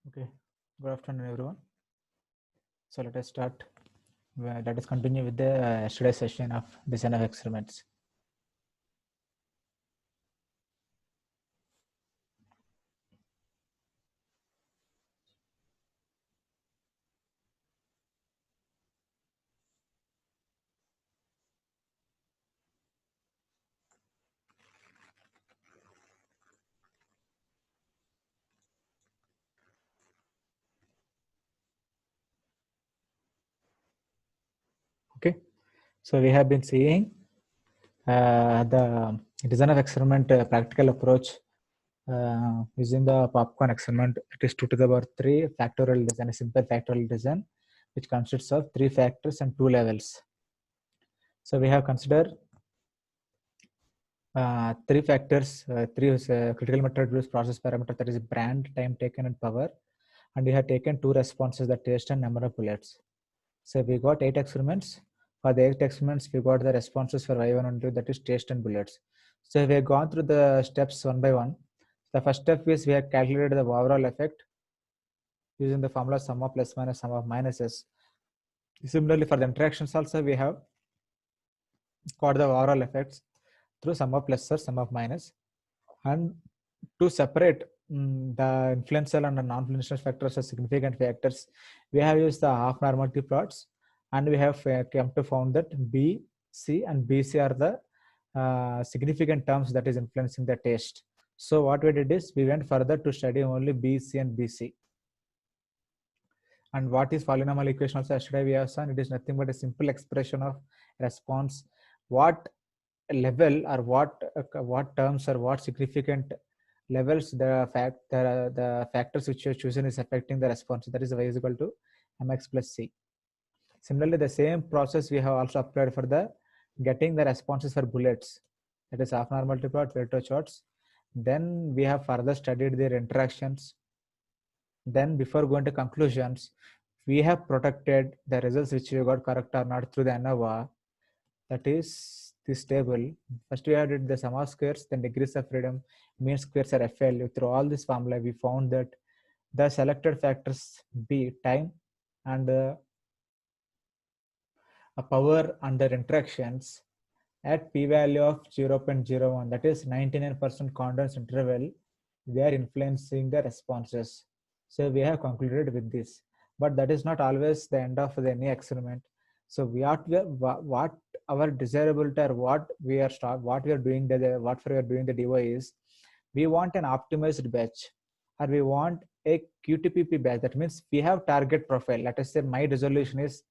Okay, good afternoon, everyone. So let us start. Let us continue with the yesterday's session of design of experiments. Okay, so we have been seeing the design of experiment practical approach using the popcorn experiment. It is 2 to the power 3 factorial design, a simple factorial design, which consists of 3 factors and 2 levels. So we have considered 3 factors, 3 critical material process parameter, that is brand, time taken, and power. And we have taken 2 responses, the taste and number of bullets. So we got 8 experiments. For the 8 experiments, we got the responses for Y1 and 2, that is taste and bullets. So we have gone through the steps one by one. The first step is we have calculated the overall effect using the formula sum of plus minus sum of minuses. Similarly, for the interactions also, we have got the overall effects through sum of plus or sum of minus. And to separate the influential and the non-influential factors as significant factors, we have used the half normality plots, and we have come to found that B, C, and BC are the significant terms that is influencing the taste. So what we did is we went further to study only B, C, and BC. And what is polynomial equation also yesterday we have seen, it is nothing but a simple expression of response. What level or what terms or what significant levels the factors which you are choosing is affecting the response, that is y is equal to mx plus c. Similarly, the same process we have also applied for the getting the responses for bullets, that is half normality plot, Pareto charts. Then we have further studied their interactions. Then before going to conclusions, we have protected the results which we got correct or not through the ANOVA, that is this table. First we added the sum of squares, then degrees of freedom, mean squares are FL. Through all this formula, we found that the selected factors B, time, and a power under interactions at p-value of 0.01, that is 99% confidence interval, they are influencing the responses. So we have concluded with this, but that is not always the end of any experiment. So what our desirability or what we are doing the DO is, we want an optimized batch, or we want a QTPP batch. That means we have target profile. Let us say my resolution is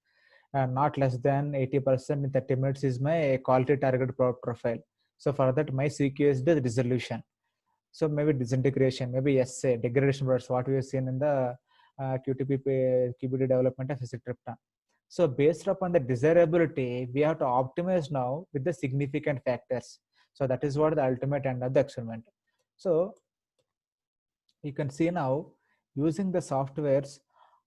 not less than 80% in 30 minutes is my quality target profile. So for that, my CQ is the resolution. So maybe disintegration, maybe SA, degradation products, what we have seen in the QTP QBD development of acetyltryptan. So based upon the desirability, we have to optimize now with the significant factors. So that is what the ultimate end of the experiment. So you can see now, using the softwares,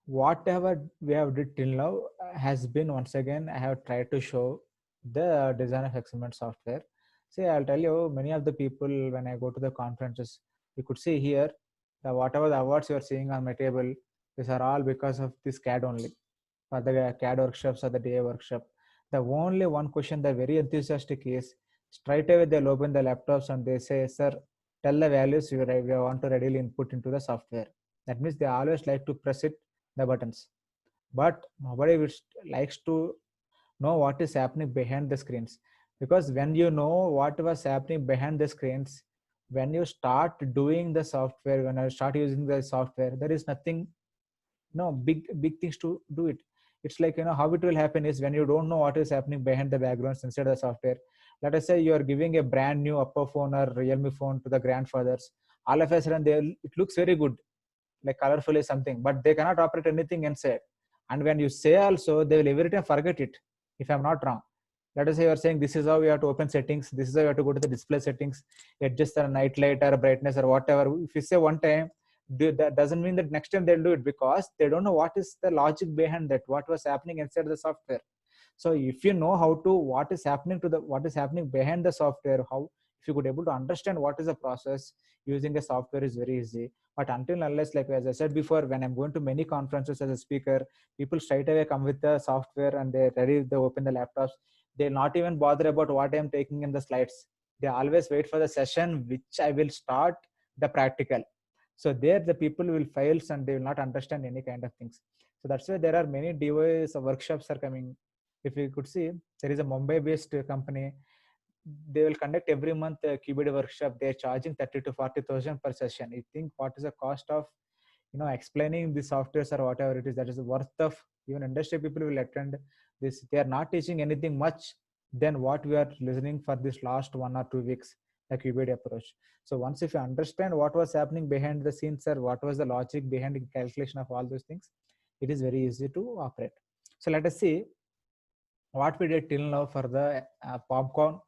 whatever we have did till now has been, once again I have tried to show the design of experiment software. See, I'll tell you, many of the people, when I go to the conferences, you could see here the whatever the awards you are seeing on my table, these are all because of this CAD only, for the CAD workshops or the DA workshop. The only one question they're very enthusiastic is, straight away they'll open the laptops and they say, sir, tell the values you want to readily input into the software. That means they always like to press it, the buttons. But nobody likes to know what is happening behind the screens. Because when you know what was happening behind the screens, when you start doing the software, when you start using the software, there is nothing, no big things to do it. It's like, how it will happen is, when you don't know what is happening behind the backgrounds inside the software. Let us say you are giving a brand new Oppo phone or Realme phone to the grandfathers. All of a sudden, it looks very good, like colorfully something, but they cannot operate anything inside. And when you say also, they will every time forget it, if I'm not wrong. Let us say you are saying, this is how we have to open settings, this is how you have to go to the display settings, adjust the night light or brightness or whatever. If you say one time, that doesn't mean that next time they'll do it, because they don't know what is the logic behind that, what was happening inside the software. So if you know what is happening behind the software, how If you could able to understand what is the process, using a software is very easy. But until unless, like as I said before, when I'm going to many conferences as a speaker, people straight away come with the software and they're ready, they open the laptops. They'll not even bother about what I'm taking in the slides. They always wait for the session which I will start the practical. So there the people will fail and they will not understand any kind of things. So that's why there are many device workshops are coming. If you could see, there is a Mumbai based company. They will conduct every month a QBD workshop. They're charging 30 to 40,000 per session. You think what is the cost of explaining the softwares or whatever it is, that is worth of, even industry people will attend this. They are not teaching anything much than what we are listening for this last 1 or 2 weeks, the QBD approach. So once if you understand what was happening behind the scenes or what was the logic behind the calculation of all those things, it is very easy to operate. So let us see what we did till now for the popcorn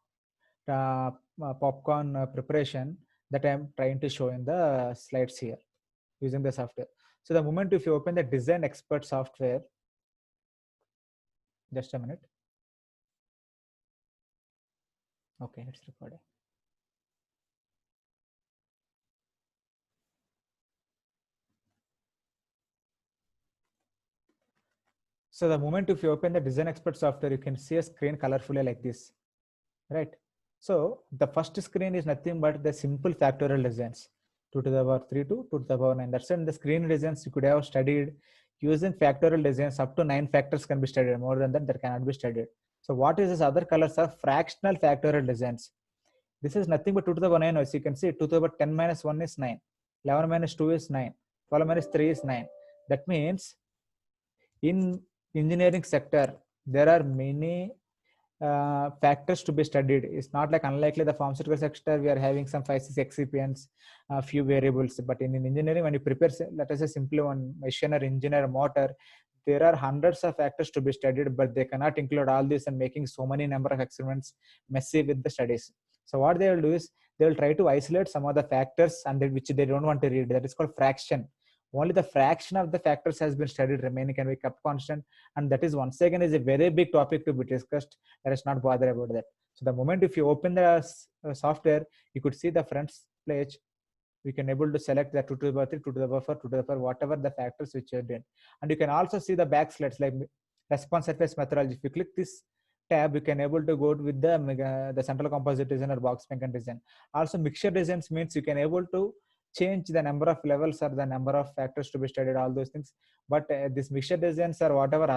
preparation that I am trying to show in the slides here using the software. So the moment if you open the Design Expert software, just a minute. Okay, it's recording. So the moment if you open the Design Expert software, you can see a screen colorfully like this, right? So the first screen is nothing but the simple factorial designs, 2 to the power 3 to 2 to the power 9. That's in the screen designs you could have studied using factorial designs. Up to 9 factors can be studied. More than that, cannot be studied. So what is this other colors are fractional factorial designs. This is nothing but 2 to the power 9. As you can see, 2 to the power 10 minus 1 is 9. 11 minus 2 is 9. 12 minus 3 is 9. That means in engineering sector, there are many factors to be studied. It's not like unlikely the pharmaceutical sector, we are having some 5-6 excipients, a few variables. But in engineering, when you prepare, let us say simply one machine or engineer motor, there are hundreds of factors to be studied, but they cannot include all this and making so many number of experiments messy with the studies. So what they will do is they will try to isolate some of the factors and which they don't want to read. That is called fraction. Only the fraction of the factors has been studied, remaining can be kept constant. And that is once again is a very big topic to be discussed. Let us not bother about that. So the moment if you open the software, you could see the front page. We can able to select the 2 to the power 3, 2 to the power 4, 2 to the power whatever the factors which you did. And you can also see the back slides like response surface methodology. If you click this tab, you can able to go with the central composite design or box making design. Also mixture designs means you can able to change the number of levels or the number of factors to be studied, all those things. But this mixture designs or whatever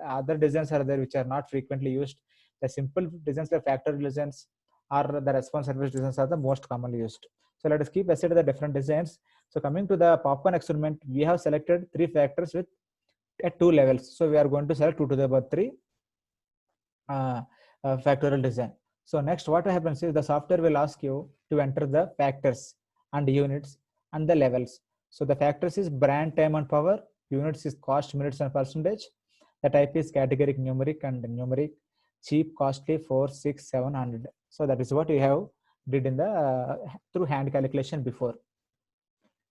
other designs are there which are not frequently used. The simple designs like factor designs or the response surface designs are the most commonly used. So let us keep aside the different designs. So coming to the popcorn experiment, we have selected 3 factors with at 2 levels. So we are going to select 2 to the power 3 factorial design. So next what happens is the software will ask you to enter the factors and units and the levels. So the factors is brand, time and power. Units is cost, minutes and percentage. The type is categoric, numeric and numeric. Cheap, costly, 4, 6, 700. So that is what we have did in the through hand calculation before.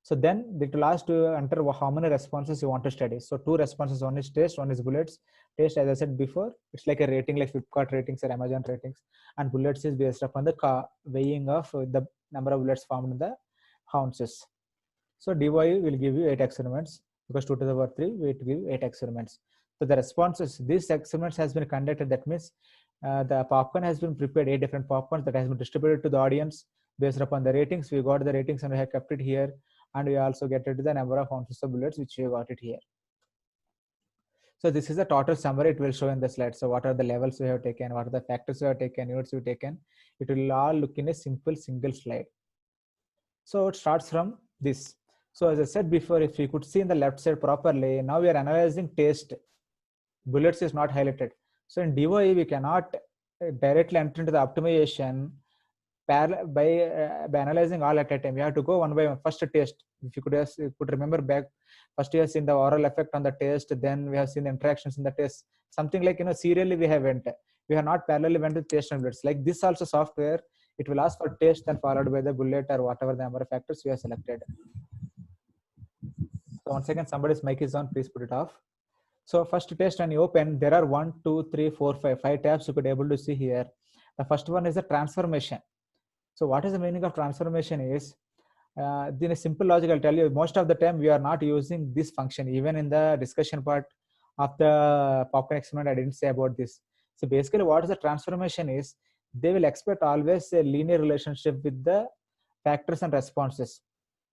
So then it will ask to enter how many responses you want to study. So 2 responses, one is taste, one is bullets. Taste, as I said before, it's like a rating like Flipkart ratings or Amazon ratings, and bullets is based upon the weighing of the number of bullets formed in the ounces. So DY will give you 8 experiments because 2 to the power 3 will give 8 experiments. So the responses, these experiments has been conducted. That means the popcorn has been prepared, 8 different popcorns that has been distributed to the audience based upon the ratings. We got the ratings and we have kept it here. And we also get it the number of ounces of bullets which we got it here. So this is a total summary. It will show in the slide. So what are the levels we have taken, what are the factors we have taken, units we have taken. It will all look in a simple single slide. So it starts from this. So as I said before, if you could see in the left side properly, now we are analyzing taste. Bullets is not highlighted. So in DOE, we cannot directly enter into the optimization by analyzing all at a time. You have to go one by one. First taste. If you could remember back, first you have seen the oral effect on the taste, then we have seen the interactions in the taste. Something like serially we have went. We have not parallelly went to taste and bullets. Like this also software, it will ask for taste and followed by the bullet or whatever the number of factors we have selected. So once again, somebody's mic is on. Please put it off. So first test when you open, there are 1, 2, 3, 4, 5 tabs you could able to see here. The first one is the transformation. So what is the meaning of transformation is, then a simple logic I'll tell you, most of the time we are not using this function. Even in the discussion part of the popcorn experiment, I didn't say about this. So basically what is the transformation is, they will expect always a linear relationship with the factors and responses.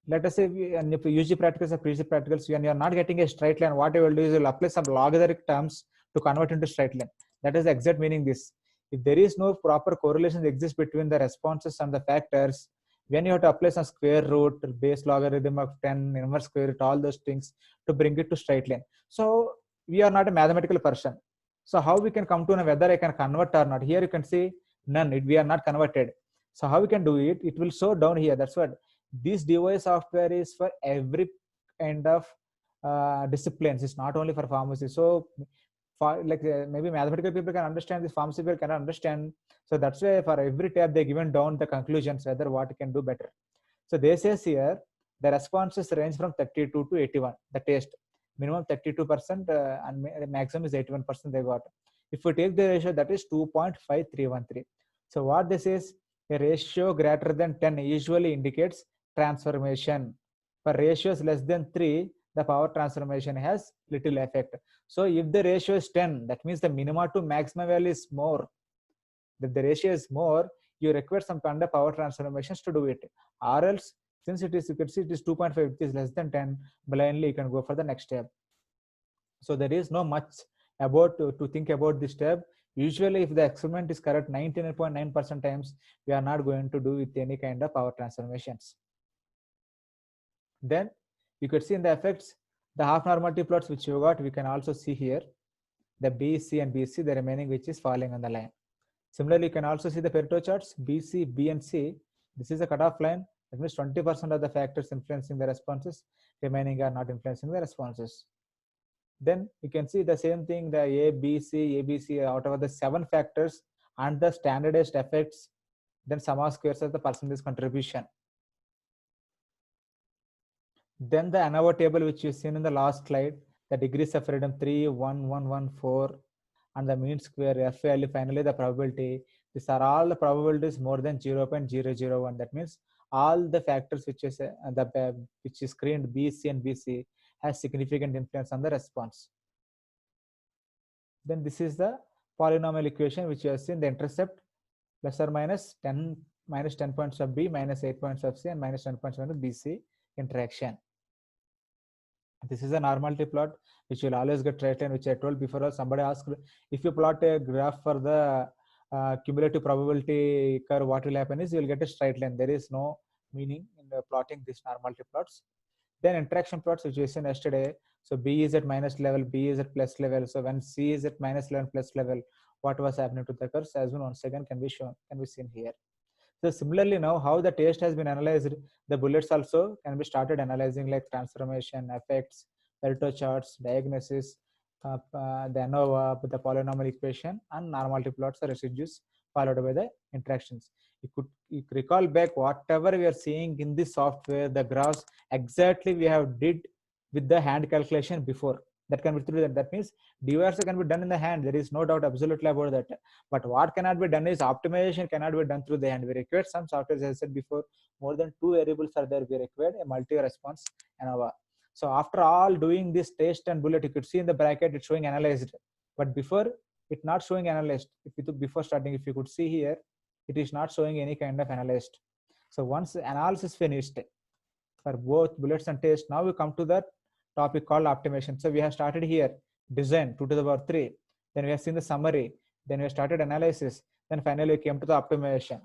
Let us say and if UG practicals or PG practicals, when you are not getting a straight line, what you will do is you will apply some logarithmic terms to convert into straight line. That is the exact meaning this. If there is no proper correlation that exists between the responses and the factors, when you have to apply some square root, base logarithm of 10, inverse square root, all those things to bring it to straight line. So we are not a mathematical person. So how we can come to know whether I can convert or not? Here you can see none, we are not converted. So how we can do it? It will show down here. That's what this device software is for every kind of disciplines. It's not only for pharmacy. So for like maybe mathematical people can understand this, pharmacy people cannot understand. So that's why for every tab they given down the conclusions whether what can do better. So they says here the responses range from 32 to 81. The taste minimum 32% and maximum is 81% they got. If we take the ratio, that is 2.5313. So what this is, a ratio greater than 10 usually indicates transformation. For ratios less than 3, the power transformation has little effect. So if the ratio is 10, that means the minima to maximum value is more. If the ratio is more, you require some kind of power transformations to do it. Or else, since it is, you can see it is 2.5, it is less than 10, blindly you can go for the next step. So there is no much about to think about this step. Usually if the experiment is correct 99.9% times, we are not going to do with any kind of power transformations. Then you could see in the effects, the half normality plots which you got, we can also see here, the B, C and BC, the remaining which is falling on the line. Similarly, you can also see the Pareto charts, BC, B and C. This is a cutoff line. That means 20% of the factors influencing the responses, remaining are not influencing the responses. Then you can see the same thing, the A, B, C, ABC, out of the 7 factors and the standardized effects, then sum of squares of the percentage contribution. Then the ANOVA table, which you've seen in the last slide, the degrees of freedom 3, 1, 1, 1, 4, and the mean square, F value, finally the probability. These are all the probabilities more than 0.001. That means all the factors which is which is screened B, C and BC has significant influence on the response. Then this is the polynomial equation which you have seen, the intercept plus or minus 10 minus 10 points of B minus 8 points of C and minus 10 points of BC interaction. This is a normality plot which will always get straight line, which I told before. Somebody asked if you plot a graph for the cumulative probability curve, what will happen is you will get a straight line. There is no meaning in plotting these normality plots. Then interaction plots which we seen yesterday. So B is at minus level, B is at plus level. So when C is at minus level, plus level, what was happening to the curves as well once again can be shown, can be seen here. So similarly now how the taste has been analyzed, the bullets also can be started analyzing like transformation, effects, Pareto charts, diagnosis, the ANOVA, the polynomial equation and normality plots or residues followed by the interactions. You could recall back whatever we are seeing in this software, the graphs exactly we have did with the hand calculation before. That can be through that. That means DORs can be done in the hand. There is no doubt absolutely about that. But what cannot be done is optimization cannot be done through the hand. We require some software, as I said before, more than 2 variables are there. We require a multi-response ANOVA. So after all doing this test and bullet, you could see in the bracket it's showing analyzed. But before it not showing analyzed. Before starting, if you could see here, it is not showing any kind of analyzed. So once analysis finished for both bullets and test, now we come to the topic called optimization. So we have started here, design 2 to the power 3. Then we have seen the summary. Then we have started analysis. Then finally we came to the optimization.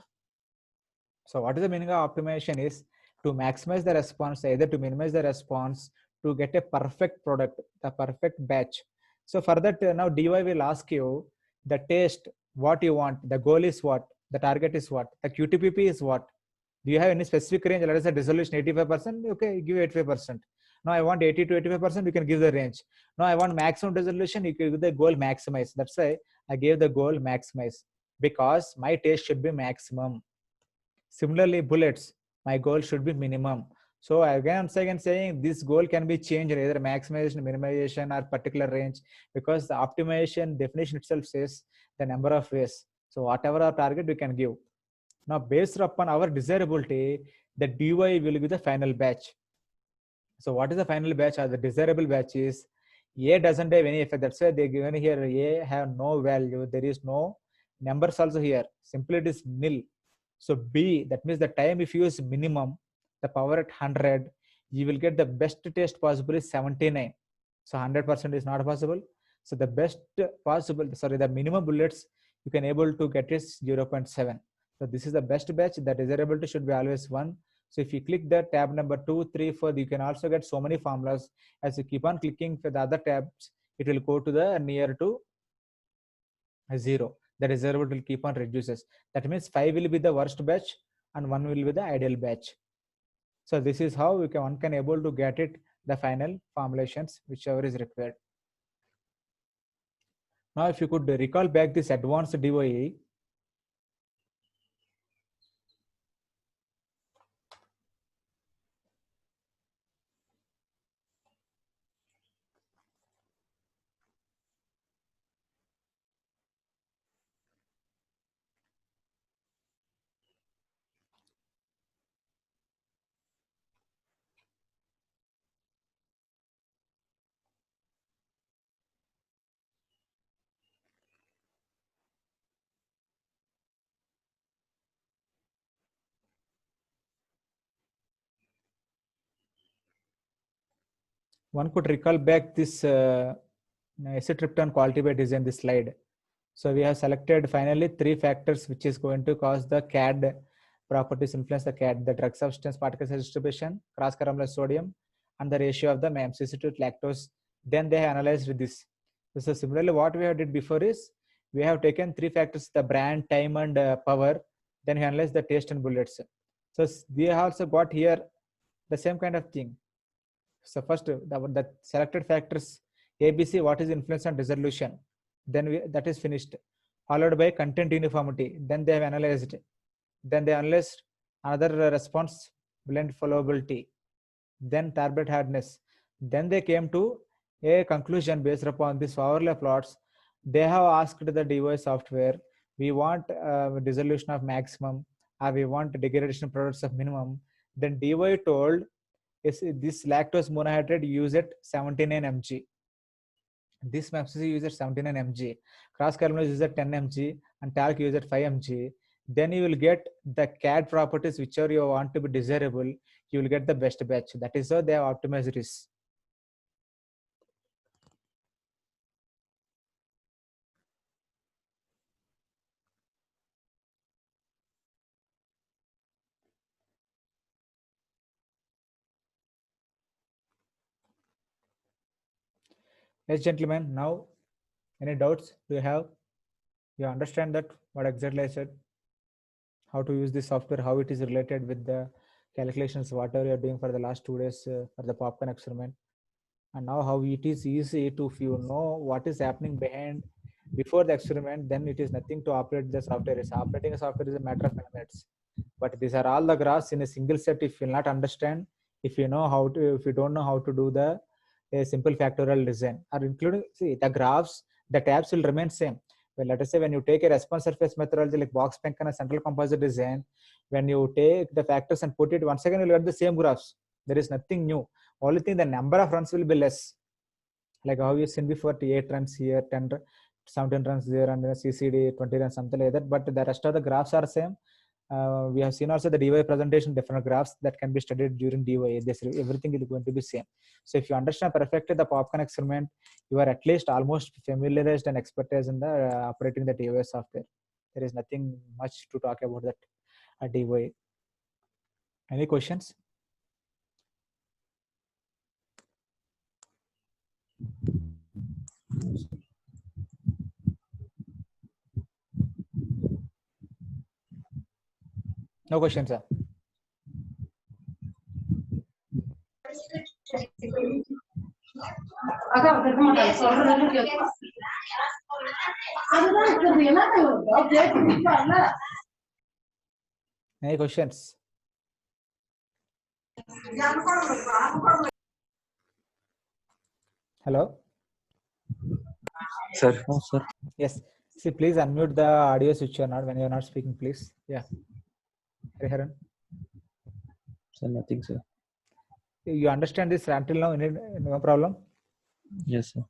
So what is the meaning of optimization is to maximize the response, either to minimize the response, to get a perfect product, the perfect batch. So for that, now DY will ask you the taste, what you want, the goal is what, the target is what, the QTPP is what. Do you have any specific range? Let us say resolution 85%, okay, give 85%. Now I want 80 to 85%, you can give the range. Now I want maximum resolution, you can give the goal maximize. That's why I gave the goal maximize, because my taste should be maximum. Similarly, bullets, my goal should be minimum. So again, saying this goal can be changed, either maximization, minimization, or particular range, because the optimization definition itself says the number of ways. So whatever our target we can give. Now, based upon our desirability, the dy will be the final batch. So what is the final batch or the desirable batch is A doesn't have any effect. That's why they given here A have no value. There is no numbers also here. Simply it is nil. So B, that means the time if you use minimum, the power at 100, you will get the best test possible is 79. So 100% is not possible. So the best possible, sorry, the minimum bullets you can able to get is 0.7. So this is the best batch. The desirability should be always 1. So if you click the tab number 2, 3, 4, you can also get so many formulas. As you keep on clicking for the other tabs, it will go to the near to 0. The desirability will keep on reduces. That means 5 will be the worst batch and 1 will be the ideal batch. So this is how one can able to get it the final formulations whichever is required. Now if you could recall back this advanced DOE, one could recall back this acetyltryptophan quality by design, this slide. So we have selected finally 3 factors which is going to cause the CAD properties influence the CAD, the drug substance particle size distribution, cross caramelized sodium, and the ratio of the MCC to lactose. Then they have analyzed this. So similarly, what we have did before is we have taken 3 factors: the brand, time, and power. Then we analyze the taste and bullets. So we have also got here the same kind of thing. So first, the selected factors ABC, what is influence on resolution? Then that is finished. Followed by content uniformity. Then they have analyzed. Then they analyzed another response, blend followability. Then tablet hardness. Then they came to a conclusion based upon these overlay plots. They have asked the DOI software, we want dissolution of maximum, or we want degradation products of minimum. Then DOI told this lactose monohydrate use at 79 mg. This MAPC use at 79 mg. Cross caramelized use at 10 mg and talc use at 5 mg. Then you will get the CAD properties whichever you want to be desirable. You will get the best batch. That is how they have optimized this. Yes, gentlemen. Now, any doubts do you have? You understand that what exactly I said? How to use this software? How it is related with the calculations? Whatever you are doing for the last 2 days for the popcorn experiment, and now how it is easy to, if you know what is happening behind before the experiment, then it is nothing to operate the software. Is operating a software is a matter of minutes. But these are all the graphs in a single set. If you will not understand, if you know how to, if you don't know how to do the a simple factorial design, or including, see, the graphs, the tabs will remain same. Well, let us say when you take a response surface methodology like box bank and a central composite design, when you take the factors and put it once again, you'll get the same graphs. There is nothing new. Only thing, the number of runs will be less. Like how you seen before, 8 runs here, 10, 17 runs there, and CCD 20 runs, something like that. But the rest of the graphs are same. We have seen also the DY presentation, different graphs that can be studied during DY. Everything is going to be same. So if you understand perfectly the popcorn experiment, you are at least almost familiarized and expertise in the operating the DY software. There is nothing much to talk about that DY. Any questions? No questions, sir. Any questions? Hello? Sir. Oh, sir. Yes. See, please unmute the audio switch or not when you're not speaking, please. Yeah. Hariharan, Sir, nothing, sir. you understand this until now? No problem. Yes, sir.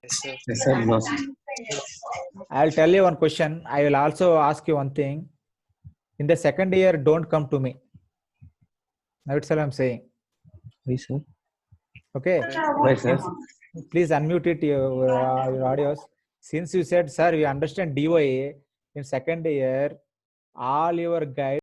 Yes, sir. No, sir. I'll tell you one question. I will also ask you one thing. In the second year, don't come to me. That's all I'm saying. Why, sir? Okay. Why, sir? Please unmute it, your audios. Since you said, sir, we understand DOA in second year, all your guides